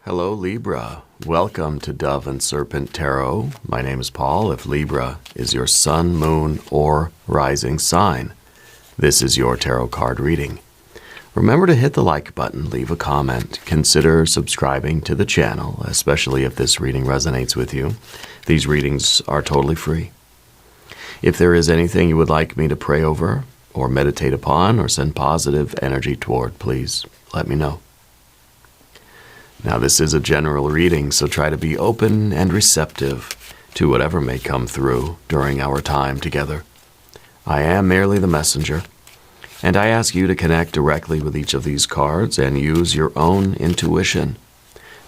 Hello Libra, welcome to Dove and Serpent Tarot. My name is Paul. If Libra is your sun, moon, or rising sign, this is your tarot card reading. Remember to hit the like button, leave a comment, consider subscribing to the channel, especially if this reading resonates with you. These readings are totally free. If there is anything you would like me to pray over, or meditate upon, or send positive energy toward, please let me know. Now, this is a general reading, so try to be open and receptive to whatever may come through during our time together. I am merely the messenger, and I ask you to connect directly with each of these cards and use your own intuition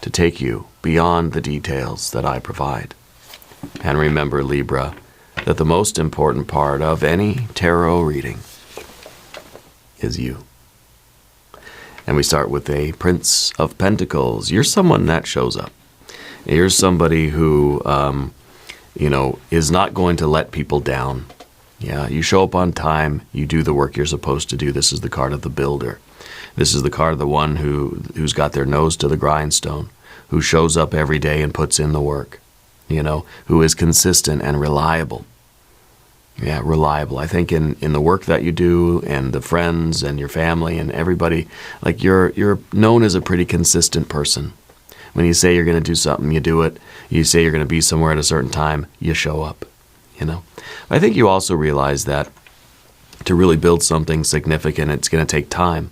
to take you beyond the details that I provide. And remember, Libra, that the most important part of any tarot reading is you. And we start with a Prince of Pentacles. You're someone that shows up. You're somebody who, is not going to let people down. Yeah, you show up on time. You do the work you're supposed to do. This is the card of the builder. This is the card of the one who's got their nose to the grindstone, who shows up every day and puts in the work, who is consistent and reliable. Yeah, reliable. I think in the work that you do and the friends and your family and everybody, like you're known as a pretty consistent person. When you say you're going to do something, you do it. You say you're going to be somewhere at a certain time, you show up, I think you also realize that to really build something significant, it's going to take time.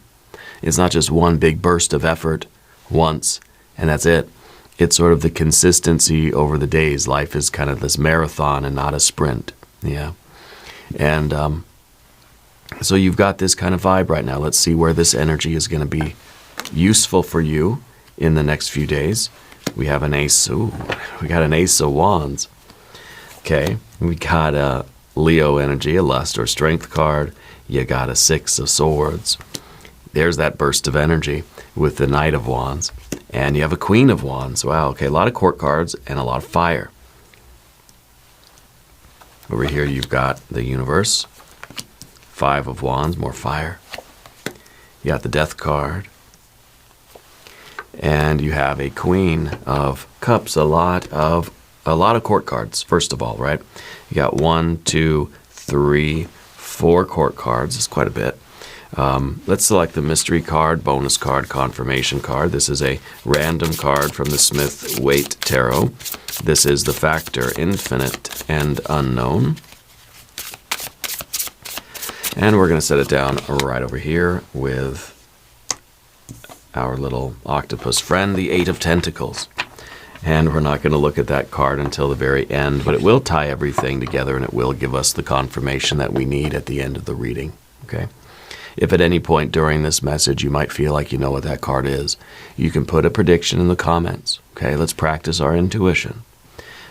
It's not just one big burst of effort once, and that's it. It's sort of the consistency over the days. Life is kind of this marathon and not a sprint. Yeah. And so you've got this kind of vibe right now. Let's see where this energy is going to be useful for you in the next few days. We have an ace. Ooh, we got an ace of wands. Okay, we got a Leo energy, a lust or strength card. You got a 6 of swords. There's that burst of energy with the Knight of Wands. And you have a Queen of Wands. Wow, okay, a lot of court cards and a lot of fire. Over here you've got the Universe, 5 of Wands, more fire. You got the Death card. And you have a Queen of Cups, a lot of court cards, first of all, right? You got 1, 2, 3, 4 court cards. It's quite a bit. Let's select the mystery card, bonus card, confirmation card. This is a random card from the Smith-Waite Tarot. This is the factor infinite and unknown. And we're going to set it down right over here with our little octopus friend, the 8 of Tentacles. And we're not going to look at that card until the very end, but it will tie everything together and it will give us the confirmation that we need at the end of the reading. Okay? If at any point during this message you might feel like you know what that card is, you can put a prediction in the comments. Okay, let's practice our intuition.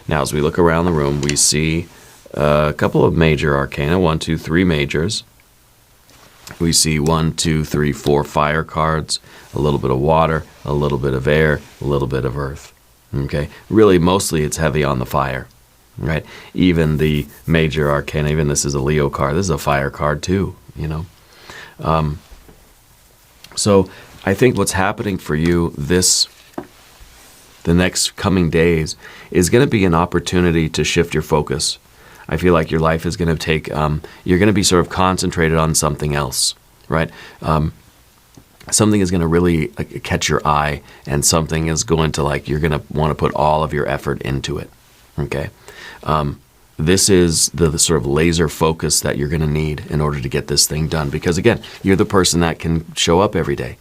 Now, as we look around the room, we see a couple of major arcana, 1, 2, 3 majors. We see 1, 2, 3, 4 fire cards, a little bit of water, a little bit of air, a little bit of earth. Okay, really mostly it's heavy on the fire, right? Even the major arcana, even this is a Leo card, this is a fire card too, So I think what's happening for you the next coming days is going to be an opportunity to shift your focus. I feel like your life is going to take, you're going to be sort of concentrated on something else, right? Something is going to really catch your eye, and something is going to you're going to want to put all of your effort into it, okay? This is the sort of laser focus that you're going to need in order to get this thing done. Because again, you're the person that can show up every day.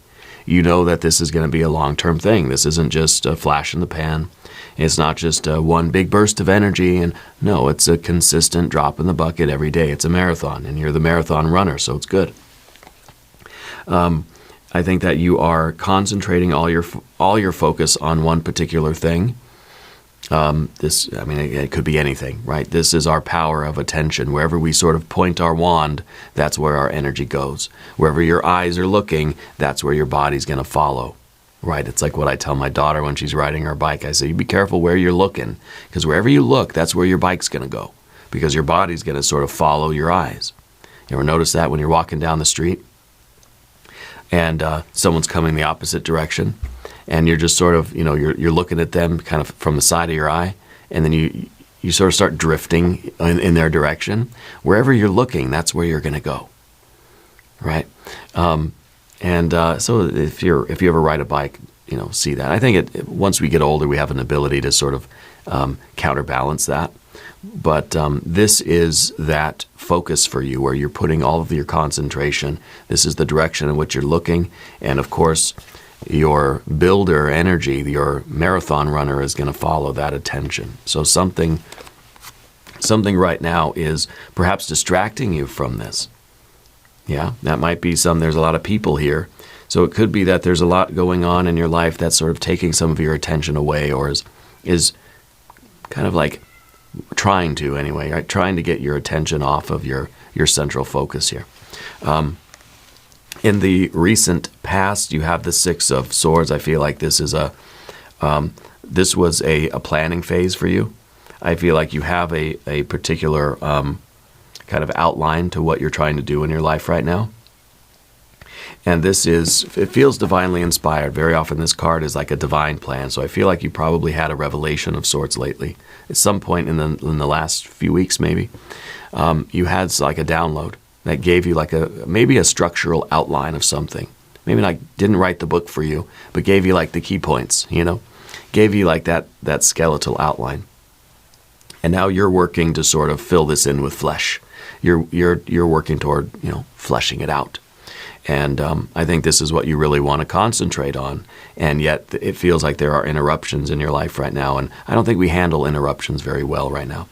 You know that this is going to be a long-term thing. This isn't just a flash in the pan. It's not just one big burst of energy. And no, it's a consistent drop in the bucket every day. It's a marathon, and you're the marathon runner, so it's good. I think that you are concentrating all your focus on one particular thing. It could be anything, right? This is our power of attention. Wherever we sort of point our wand, that's where our energy goes. Wherever your eyes are looking, that's where your body's going to follow, right? It's like what I tell my daughter when she's riding her bike. I say, you be careful where you're looking, because wherever you look, that's where your bike's going to go, because your body's going to sort of follow your eyes. You ever notice that when you're walking down the street and someone's coming the opposite direction? and you're just sort of, you're looking at them kind of from the side of your eye, and then you sort of start drifting in their direction. Wherever you're looking, that's where you're going to go, right? So if you ever ride a bike, see that. I think once we get older, we have an ability to sort of counterbalance that. But this is that focus for you where you're putting all of your concentration. This is the direction in which you're looking. And of course, your builder energy, your marathon runner, is going to follow that attention. So something right now is perhaps distracting you from this. Yeah, that might be there's a lot of people here. So it could be that there's a lot going on in your life that's sort of taking some of your attention away, or is kind of like trying to anyway, right? Trying to get your attention off of your central focus here. In the recent past, you have the Six of Swords. I feel like this is this was a planning phase for you. I feel like you have a particular kind of outline to what you're trying to do in your life right now. And it feels divinely inspired. Very often this card is like a divine plan. So I feel like you probably had a revelation of sorts lately. At some point in the last few weeks, maybe, you had like a download that gave you like maybe a structural outline of something. Maybe didn't write the book for you, but gave you like the key points, gave you like that skeletal outline. And now you're working to sort of fill this in with flesh. You're working toward, fleshing it out. And I think this is what you really want to concentrate on. And yet it feels like there are interruptions in your life right now. And I don't think we handle interruptions very well right now.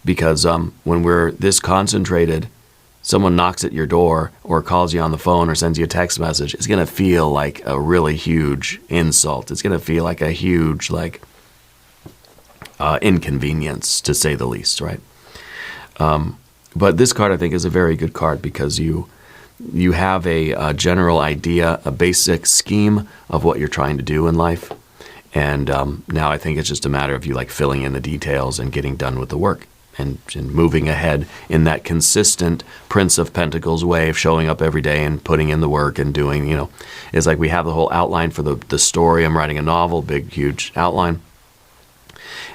Because when we're this concentrated, someone knocks at your door or calls you on the phone or sends you a text message, it's going to feel like a really huge insult. It's going to feel like a huge inconvenience, to say the least, right? But this card, I think, is a very good card because you have a general idea, a basic scheme of what you're trying to do in life. And now I think it's just a matter of you filling in the details and getting done with the work and moving ahead in that consistent Prince of Pentacles way of showing up every day and putting in the work and doing, it's like we have the whole outline for the story. I'm writing a novel, big, huge outline.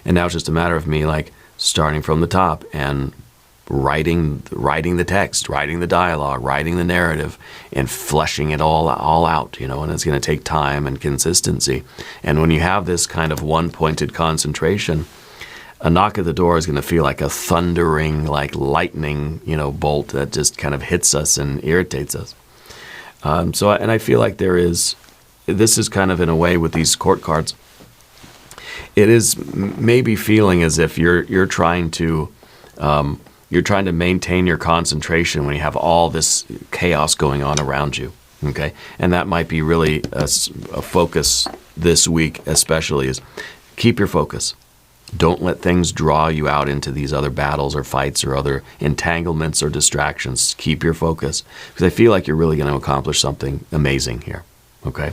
And now it's just a matter of me starting from the top and writing the text, writing the dialogue, writing the narrative, and fleshing it all out, and it's going to take time and consistency. And when you have this kind of one-pointed concentration, a knock at the door is going to feel like a thundering, lightning, bolt that just kind of hits us and irritates us. And I feel like this is kind of in a way with these court cards, it is maybe feeling as if you're trying to maintain your concentration when you have all this chaos going on around you, okay? And that might be really a focus this week especially, is keep your focus. Don't let things draw you out into these other battles or fights or other entanglements or distractions. Keep your focus, because I feel like you're really going to accomplish something amazing here, okay?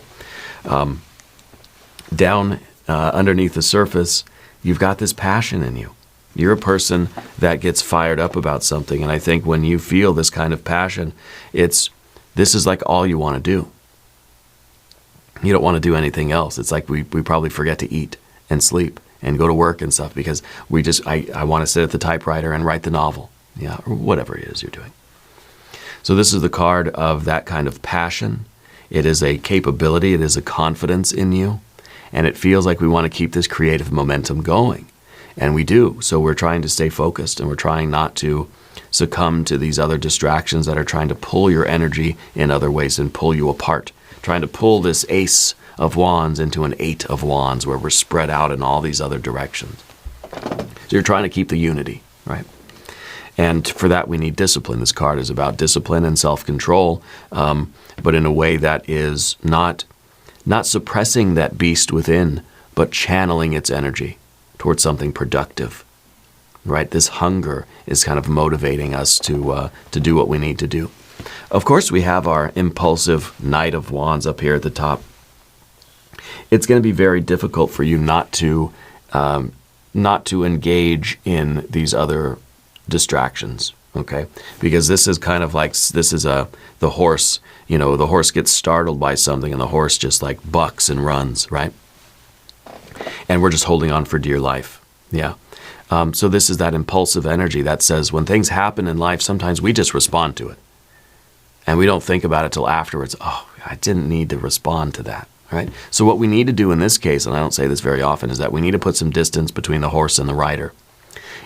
Down underneath the surface, you've got this passion in you. You're a person that gets fired up about something, and I think when you feel this kind of passion, this is like all you want to do. You don't want to do anything else. It's like we probably forget to eat and sleep and go to work and stuff because I want to sit at the typewriter and write the novel, or whatever it is you're doing. So this is the card of that kind of passion. It is a capability. It is a confidence in you, and it feels like we want to keep this creative momentum going. And we do. So we're trying to stay focused, and we're trying not to succumb to these other distractions that are trying to pull your energy in other ways and pull you apart. Trying to pull this Ace of Wands into an Eight of Wands where we're spread out in all these other directions. So you're trying to keep the unity, right? And for that, we need discipline. This card is about discipline and self-control, but in a way that is not suppressing that beast within, but channeling its energy towards something productive, right? This hunger is kind of motivating us to do what we need to do. Of course, we have our impulsive Knight of Wands up here at the top. It's going to be very difficult for you not to engage in these other distractions, okay? Because this is kind of like, this is the horse, you know, the horse gets startled by something and the horse just like bucks and runs, right? And we're just holding on for dear life, yeah. So this is that impulsive energy that says when things happen in life, sometimes we just respond to it. And we don't think about it till afterwards. Oh, I didn't need to respond to that, right? So what we need to do in this case, and I don't say this very often, is that we need to put some distance between the horse and the rider.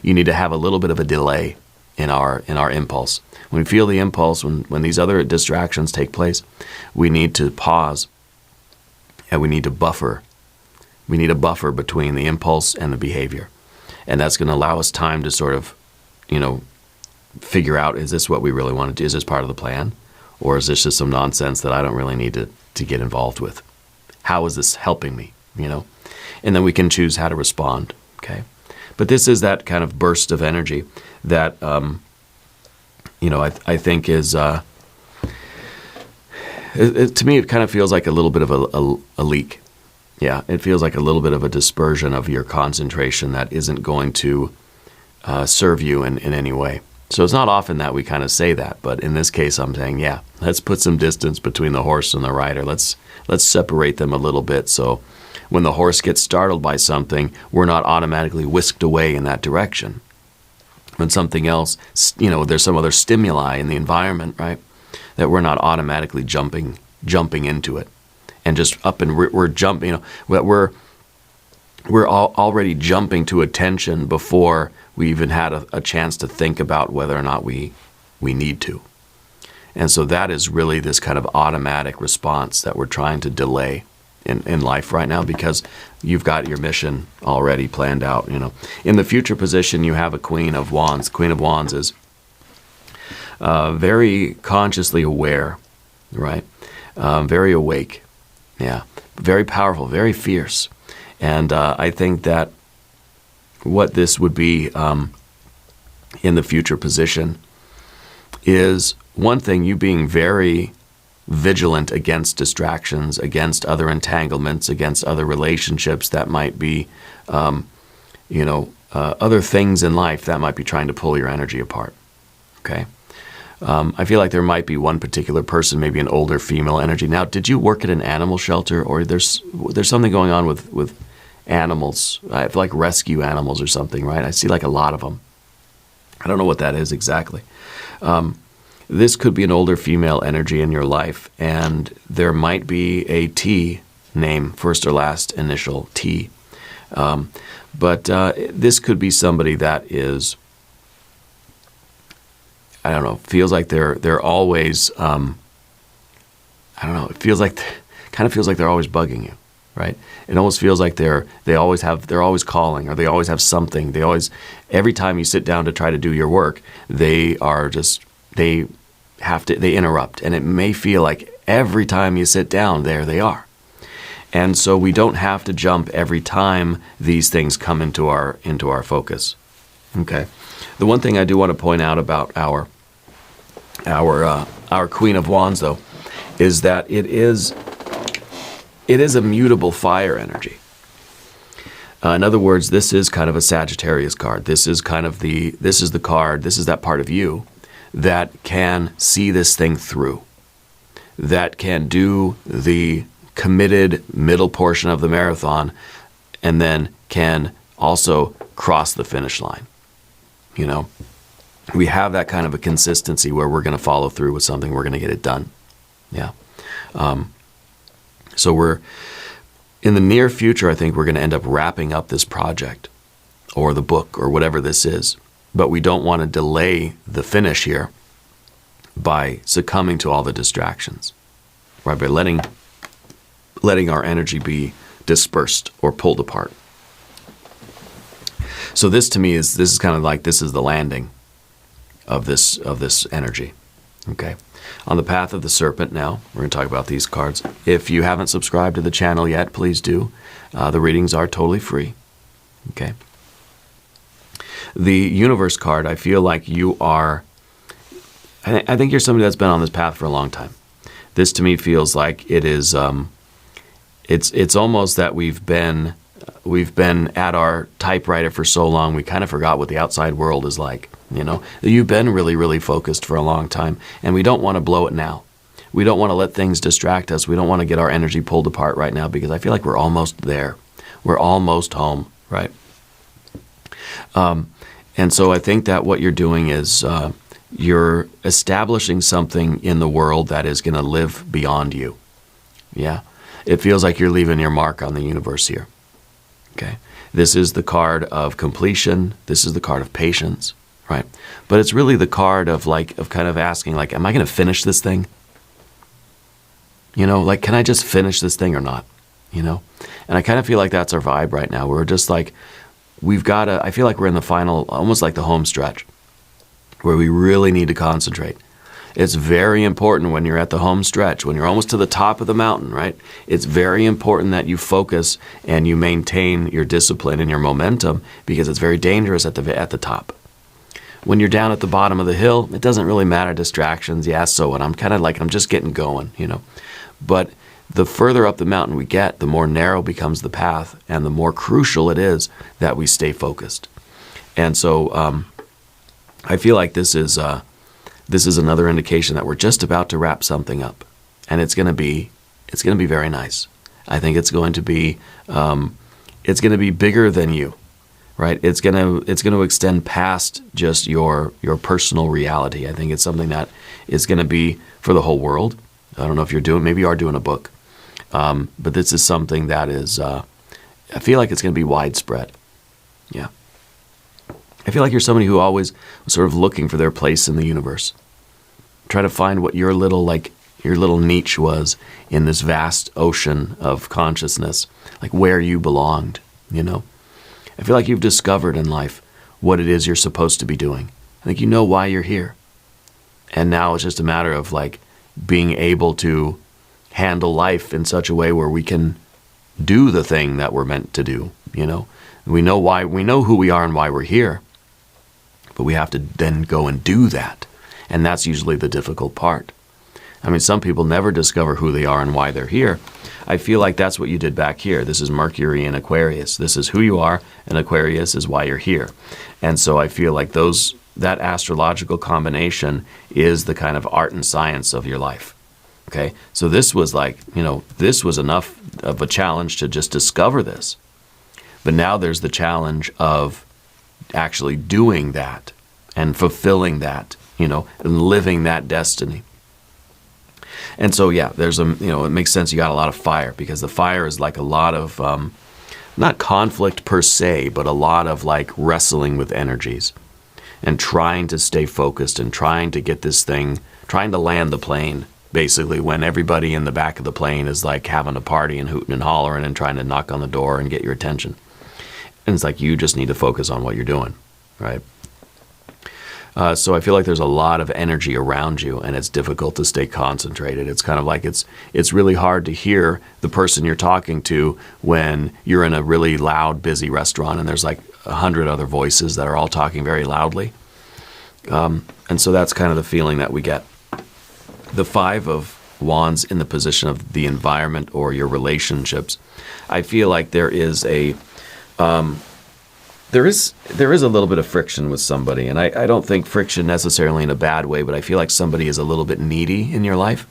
You need to have a little bit of a delay in our impulse. When we feel the impulse, when these other distractions take place, we need to pause and we need to buffer. We need a buffer between the impulse and the behavior. And that's going to allow us time to sort of, you know, figure out, is this what we really want to do? Is this part of the plan? Or is this just some nonsense that I don't really need to get involved with? How is this helping me, you know? And then we can choose how to respond, okay? But this is that kind of burst of energy that, you know, I think is, to me, it kind of feels like a little bit of a leak. Yeah, it feels like a little bit of a dispersion of your concentration that isn't going to serve you in any way. So it's not often that we kind of say that, but in this case I'm saying, yeah, let's put some distance between the horse and the rider. Let's separate them a little bit so when the horse gets startled by something, we're not automatically whisked away in that direction. When something else, you know, there's some other stimuli in the environment, right, that we're not automatically jumping into it. And just up and we're jumping, you know, we're already jumping to attention before we even had a chance to think about whether or not we need to. And so that is really this kind of automatic response that we're trying to delay in life right now, because you've got your mission already planned out, you know. In the future position, you have a Queen of Wands. Queen of Wands is very consciously aware, right? Very awake. Yeah, very powerful, very fierce. And I think that what this would be in the future position is, one thing, you being very vigilant against distractions, against other entanglements, against other relationships that might be, you know, other things in life that might be trying to pull your energy apart, okay? I feel like there might be one particular person, maybe an older female energy. Now, did you work at an animal shelter, or there's something going on with animals? I feel like rescue animals or something, right? I see like a lot of them. I don't know what that is exactly. This could be an older female energy in your life, and there might be a T name, first or last initial T. But this could be somebody that is, I don't know, feels like they're always, I don't know, it feels like, kind of feels like they're always bugging you, right? It almost feels like they're always calling, or they always have something. Every time you sit down to try to do your work, they interrupt. And it may feel like every time you sit down, there they are. And so we don't have to jump every time these things come into our focus. Okay. The one thing I do want to point out about our Queen of Wands, though, is that it is a mutable fire energy. In other words, this is kind of a Sagittarius card. This is the card, this is that part of you that can see this thing through, that can do the committed middle portion of the marathon, and then can also cross the finish line. You know, we have that kind of a consistency where we're going to follow through with something, we're going to get it done. Yeah. So we're, in the near future, I think we're going to end up wrapping up this project or the book or whatever this is. But we don't want to delay the finish here by succumbing to all the distractions, right? By letting our energy be dispersed or pulled apart. So this to me is kind of like, this is the landing of this energy. Okay. On the path of the serpent now, we're going to talk about these cards. If you haven't subscribed to the channel yet, please do. The readings are totally free. Okay. The universe card, I feel like you are, I think you're somebody that's been on this path for a long time. This to me feels like it is, it's almost that we've been at our typewriter for so long, we kind of forgot what the outside world is like. you know. You've been really, really focused for a long time, and we don't want to blow it now. We don't want to let things distract us. We don't want to get our energy pulled apart right now, because I feel like we're almost there. We're almost home, right? And so I think that what you're doing is you're establishing something in the world that is going to live beyond you. Yeah. It feels like you're leaving your mark on the universe here. Okay. This is the card of completion. This is the card of patience, right? But it's really the card of kind of asking, like, am I going to finish this thing? You know, like, can I just finish this thing or not? You know? And I kind of feel like that's our vibe right now. We're just like, I feel like we're in the final, almost like the home stretch, where we really need to concentrate. It's very important when you're at the home stretch, when you're almost to the top of the mountain, right? It's very important that you focus and you maintain your discipline and your momentum, because it's very dangerous at the top. When you're down at the bottom of the hill, it doesn't really matter, distractions, yeah, so what? I'm kind of like, I'm just getting going, you know. But the further up the mountain we get, the more narrow becomes the path, and the more crucial it is that we stay focused. And so I feel like this is another indication that we're just about to wrap something up, and it's going to be very nice. I think it's going to be bigger than you, right? It's going to extend past just your personal reality. I think it's something that is going to be for the whole world. I don't know if maybe you are doing a book. But this is something that is, I feel like it's going to be widespread. Yeah. I feel like you're somebody who always was sort of looking for their place in the universe. Try to find what your little niche was in this vast ocean of consciousness, like where you belonged, you know. I feel like you've discovered in life what it is you're supposed to be doing. I think you know why you're here. And now it's just a matter of like being able to handle life in such a way where we can do the thing that we're meant to do, you know. We know who we are and why we're here, but we have to then go and do that. And that's usually the difficult part. I mean, some people never discover who they are and why they're here. I feel like that's what you did back here. This is Mercury in Aquarius. This is who you are, and Aquarius is why you're here. And so I feel like that astrological combination is the kind of art and science of your life. Okay, so this was like, you know, this was enough of a challenge to just discover this. But now there's the challenge of actually doing that and fulfilling that, you know, and living that destiny. And so, yeah, it makes sense you got a lot of fire, because the fire is like a lot of, not conflict per se, but a lot of like wrestling with energies and trying to stay focused and trying to get this thing, trying to land the plane. Basically, when everybody in the back of the plane is like having a party and hooting and hollering and trying to knock on the door and get your attention. And it's like you just need to focus on what you're doing, right? So I feel like there's a lot of energy around you, and it's difficult to stay concentrated. It's kind of like it's really hard to hear the person you're talking to when you're in a really loud, busy restaurant and there's like 100 other voices that are all talking very loudly. And so that's kind of the feeling that we get. The Five of Wands in the position of the environment or your relationships. I feel like there is a little bit of friction with somebody, and I don't think friction necessarily in a bad way, but I feel like somebody is a little bit needy in your life,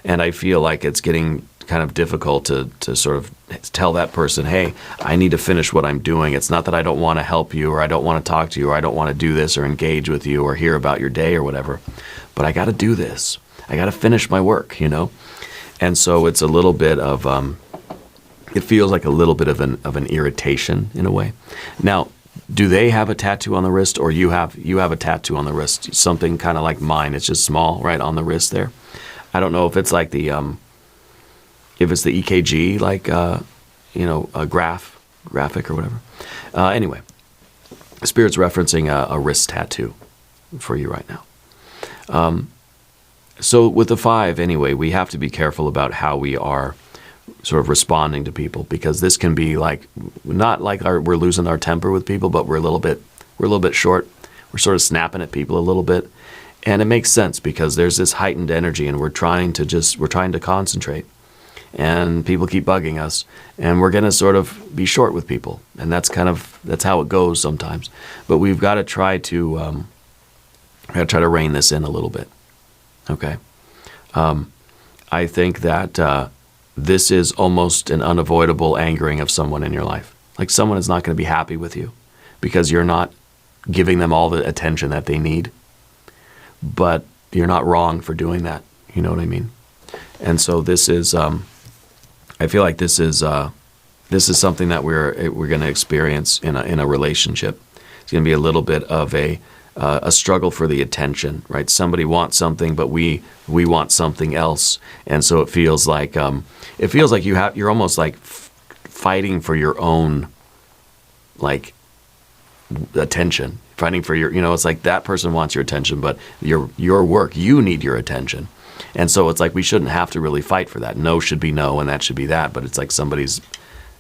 and I feel like it's getting kind of difficult to sort of tell that person, hey, I need to finish what I'm doing. It's not that I don't want to help you, or I don't want to talk to you, or I don't want to do this or engage with you or hear about your day or whatever, but I got to do this. I got to finish my work, you know? And so it's a little bit of, it feels like a little bit of an irritation in a way. Now, do they have a tattoo on the wrist, or you have a tattoo on the wrist? Something kind of like mine. It's just small, right on the wrist there. I don't know if it's like the, if it's the EKG, like, a graphic or whatever. Anyway, Spirit's referencing a wrist tattoo for you right now. So with the five, anyway, we have to be careful about how we are sort of responding to people, because this can be like, not like we're losing our temper with people, but we're a little bit short. We're sort of snapping at people a little bit. And it makes sense, because there's this heightened energy, and we're trying to concentrate. And people keep bugging us, and we're going to sort of be short with people. And that's how it goes sometimes. But we've got to try to I gotta try to rein this in a little bit. Okay. I think that this is almost an unavoidable angering of someone in your life. Like someone is not going to be happy with you because you're not giving them all the attention that they need. But you're not wrong for doing that. You know what I mean? And so this is, I feel like this is something that we're going to experience in a relationship. It's going to be a little bit of a struggle for the attention, right? Somebody wants something, but we want something else, and so it feels like you're almost like fighting for your own like attention, fighting for your, it's like that person wants your attention, but your work, you need your attention, and so it's like we shouldn't have to really fight for that. No should be no, and that should be that, but it's like somebody's,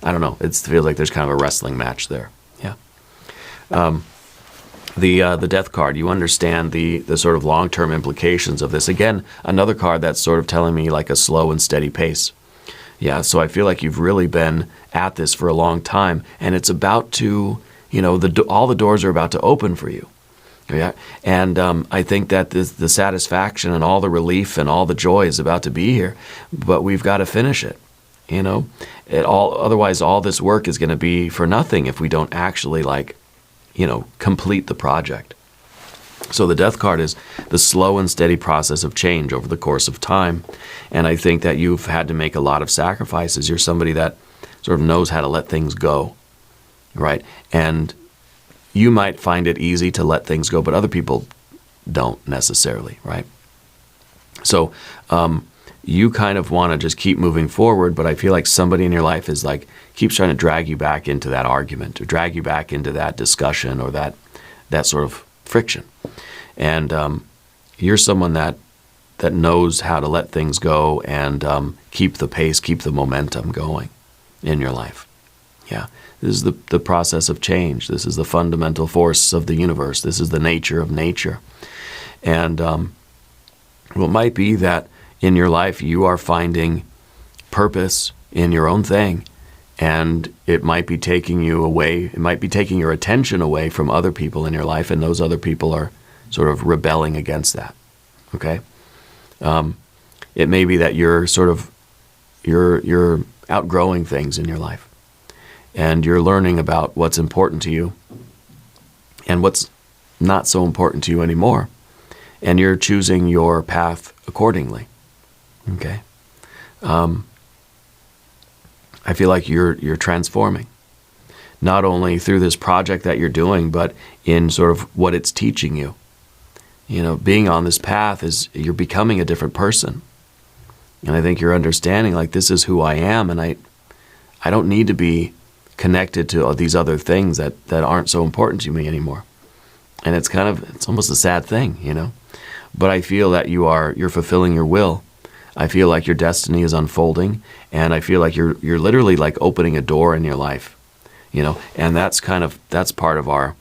I don't know. It feels like there's kind of a wrestling match there. Yeah. The death card, you understand the sort of long-term implications of this. Again, another card that's sort of telling me like a slow and steady pace. Yeah, so I feel like you've really been at this for a long time, and it's about to, all the doors are about to open for you. Yeah, and I think that the satisfaction and all the relief and all the joy is about to be here, but we've got to finish it. Otherwise all this work is going to be for nothing if we don't actually complete the project. So the death card is the slow and steady process of change over the course of time. And I think that you've had to make a lot of sacrifices. You're somebody that sort of knows how to let things go, right? And you might find it easy to let things go, but other people don't necessarily, right? So you kind of want to just keep moving forward, but I feel like somebody in your life is like, keeps trying to drag you back into that argument or drag you back into that discussion or that sort of friction. And you're someone that knows how to let things go and keep the pace, keep the momentum going in your life. Yeah, this is the process of change. This is the fundamental force of the universe. This is the nature of nature. And it might be that in your life you are finding purpose in your own thing, and it might be taking you away, it might be taking your attention away from other people in your life, and those other people are sort of rebelling against that. Okay? It may be that you're outgrowing things in your life, and you're learning about what's important to you and what's not so important to you anymore, and you're choosing your path accordingly. Okay? I feel like you're transforming, not only through this project that you're doing, but in sort of what it's teaching you. Being on this path is you're becoming a different person. And I think you're understanding, like, this is who I am, and I don't need to be connected to all these other things that aren't so important to me anymore. And it's almost a sad thing, But I feel that you're fulfilling your will. I feel like your destiny is unfolding, and I feel like you're literally like opening a door in your life, and that's part of our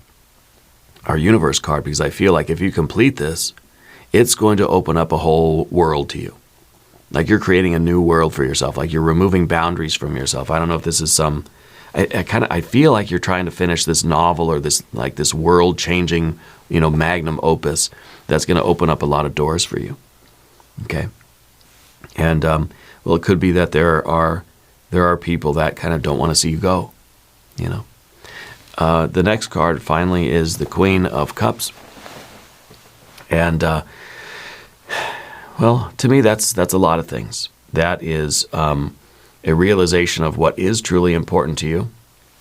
universe card, because I feel like if you complete this, it's going to open up a whole world to you. Like you're creating a new world for yourself, like you're removing boundaries from yourself. I don't know if this is I feel like you're trying to finish this novel or this world-changing, magnum opus that's going to open up a lot of doors for you. Okay. And it could be that there are people that kind of don't want to see you go, The next card finally is the Queen of Cups, and to me that's a lot of things. That is a realization of what is truly important to you.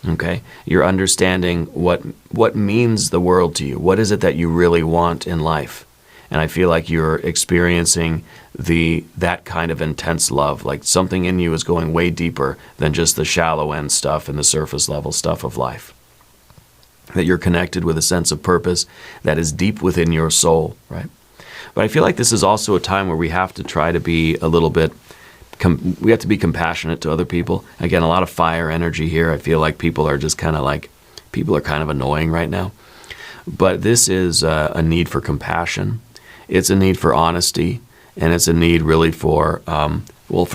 Okay, you're understanding what means the world to you. What is it that you really want in life? And I feel like you're experiencing that kind of intense love, like something in you is going way deeper than just the shallow end stuff and the surface level stuff of life. That you're connected with a sense of purpose that is deep within your soul, right? But I feel like this is also a time where we have to try to be a little bit, we have to be compassionate to other people. Again, a lot of fire energy here. I feel like people are kind of annoying right now. But this is a need for compassion. It's a need for honesty, and it's a need really for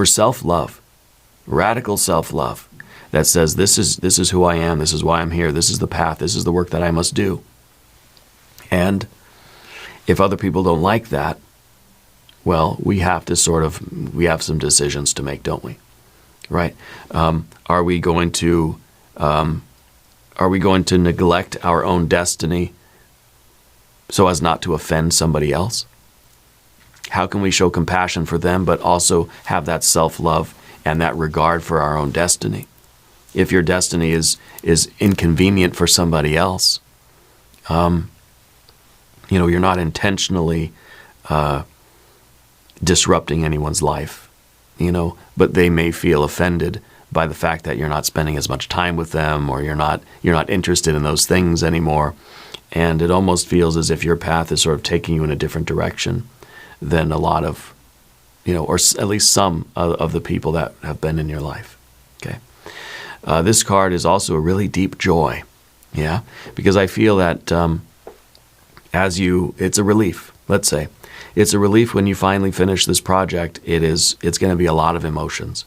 self-love, radical self-love that says this is who I am, this is why I'm here, this is the path, this is the work that I must do. And If other people don't like that, well, we have some decisions to make, don't we? Right? Are we going to neglect our own destiny so as not to offend somebody else? How can we show compassion for them, but also have that self-love and that regard for our own destiny? If your destiny is inconvenient for somebody else, you're not intentionally disrupting anyone's life, but they may feel offended by the fact that you're not spending as much time with them, or you're not interested in those things anymore. And it almost feels as if your path is sort of taking you in a different direction than a lot of, or at least some of the people that have been in your life. Okay. This card is also a really deep joy. Yeah. Because I feel that it's a relief, let's say. It's a relief when you finally finish this project. It's going to be a lot of emotions.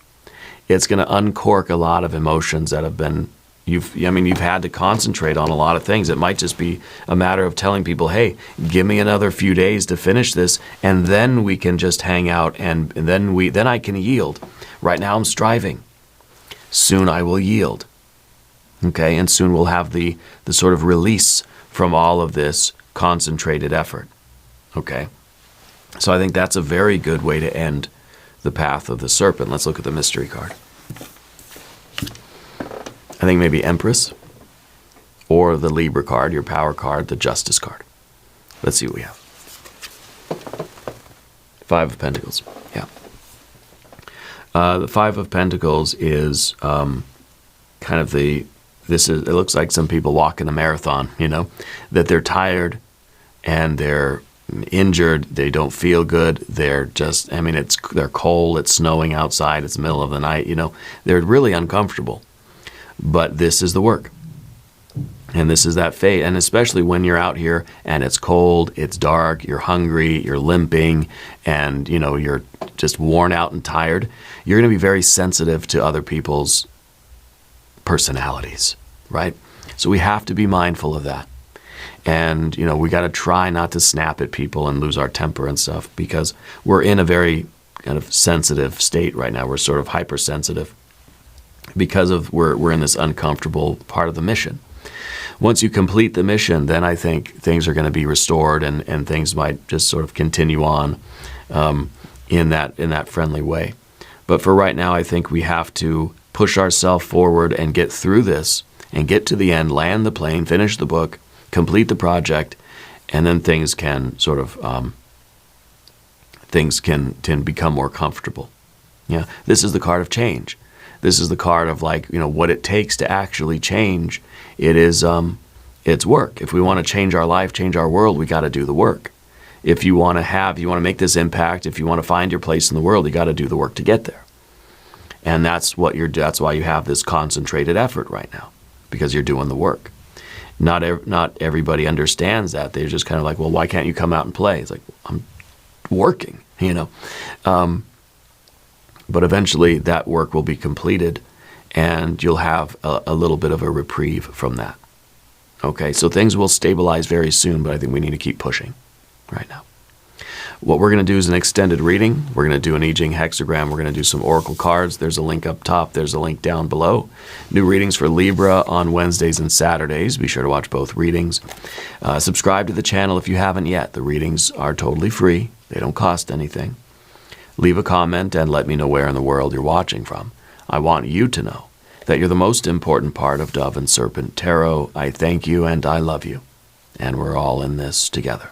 It's going to uncork a lot of emotions that have been, you've had to concentrate on a lot of things. It might just be a matter of telling people, hey, give me another few days to finish this, and then we can just hang out, and then I can yield. Right now I'm striving. Soon I will yield. Okay, and soon we'll have the sort of release from all of this concentrated effort. Okay, so I think that's a very good way to end the path of the serpent. Let's look at the mystery card. I think maybe Empress, or the Libra card, your power card, the Justice card. Let's see what we have. Five of Pentacles. Yeah. The Five of Pentacles is kind of it looks like some people walking a marathon, that they're tired and they're injured, they don't feel good, they're just, they're cold, it's snowing outside, it's the middle of the night, they're really uncomfortable. But this is the work. And this is that fate. And especially when you're out here and it's cold, it's dark, you're hungry, you're limping, and you're just worn out and tired, you're going to be very sensitive to other people's personalities, right? So we have to be mindful of that. And, we got to try not to snap at people and lose our temper and stuff, because we're in a very kind of sensitive state right now. We're sort of hypersensitive because we're in this uncomfortable part of the mission. Once you complete the mission, then I think things are going to be restored, and things might just sort of continue on in that friendly way. But for right now, I think we have to push ourselves forward and get through this and get to the end, land the plane, finish the book, complete the project, and then things can sort of things can become more comfortable. Yeah, this is the card of change. This is the card of what it takes to actually change. It is it's work. If we want to change our life, change our world, we got to do the work. If you want to make this impact, if you want to find your place in the world, you got to do the work to get there. And that's why you have this concentrated effort right now, because you're doing the work. Not everybody understands that. They're just kind of like, well, why can't you come out and play? It's like, I'm working, But eventually that work will be completed, and you'll have a little bit of a reprieve from that. Okay, so things will stabilize very soon, but I think we need to keep pushing right now. What we're going to do is an extended reading. We're going to do an I Ching hexagram. We're going to do some oracle cards. There's a link up top. There's a link down below. New readings for Libra on Wednesdays and Saturdays. Be sure to watch both readings. Subscribe to the channel if you haven't yet. The readings are totally free. They don't cost anything. Leave a comment and let me know where in the world you're watching from. I want you to know that you're the most important part of Dove and Serpent Tarot. I thank you and I love you. And we're all in this together.